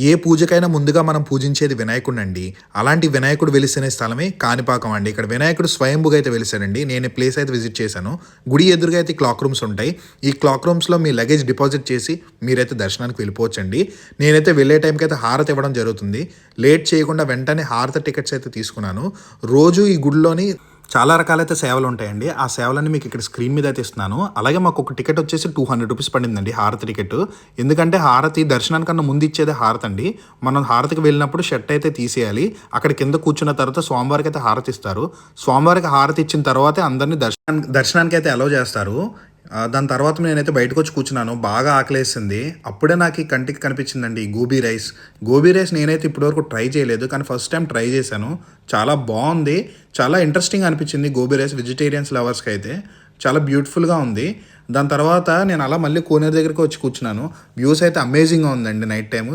ఏ పూజకైనా ముందుగా మనం పూజించేది వినాయకుడినండి. అలాంటి వినాయకుడు వెలిసిన స్థలమే కాణిపాకం అండి. ఇక్కడ వినాయకుడు స్వయంభుగా అయితే వెలిసాడండి. నేను ఈ ప్లేస్ అయితే విజిట్ చేశాను. గుడి ఎదురుగా అయితే క్లాక్ రూమ్స్ ఉంటాయి. ఈ క్లాక్ రూమ్స్‌లో మీ లగేజ్ డిపాజిట్ చేసి మీరైతే దర్శనానికి వెళ్ళిపోవచ్చండి. నేనైతే వెళ్ళే టైంకి అయితే హారతి ఇవ్వడం జరుగుతుంది. లేట్ చేయకుండా వెంటనే హారతి టికెట్స్ అయితే తీసుకున్నాను. రోజు ఈ గుడిలోని చాలా రకాలైతే సేవలు ఉంటాయండి. ఆ సేవలన్నీ మీకు ఇక్కడ స్క్రీన్ మీద అయితే ఇస్తున్నాను. అలాగే మాకు ఒక టికెట్ వచ్చేసి రూ. 200 పడిందండి హారతి టికెట్. ఎందుకంటే హారతి దర్శనానికన్నా ముందు ఇచ్చేదే హారతి అండి. మనం హారతికి వెళ్ళినప్పుడు షర్ట్ అయితే తీసేయాలి. అక్కడ కింద కూర్చున్న తర్వాత స్వామివారికి అయితే హారతి ఇస్తారు. స్వామివారికి హారతి ఇచ్చిన తర్వాతే అందరిని దర్శనానికి అయితే అలౌ చేస్తారు. దాని తర్వాత నేనైతే బయటకొచ్చి కూర్చున్నాను. బాగా ఆకలేసింది. అప్పుడే నాకు ఈ కంటికి కనిపించిందండి ఈ గోబీ రైస్. గోబీ రైస్ నేనైతే ఇప్పటివరకు ట్రై చేయలేదు. కానీ ఫస్ట్ టైం ట్రై చేశాను. చాలా బాగుంది. చాలా ఇంట్రెస్టింగ్ అనిపించింది గోబీ రైస్ వెజిటేరియన్స్ లవర్స్‌కి అయితే. చాలా బ్యూటిఫుల్‌గా ఉంది. దాని తర్వాత నేను అలా మళ్ళీ కోనేరు దగ్గరికి వచ్చి కూర్చున్నాను. వ్యూస్ అయితే అమేజింగ్‌గా ఉందండి నైట్ టైము.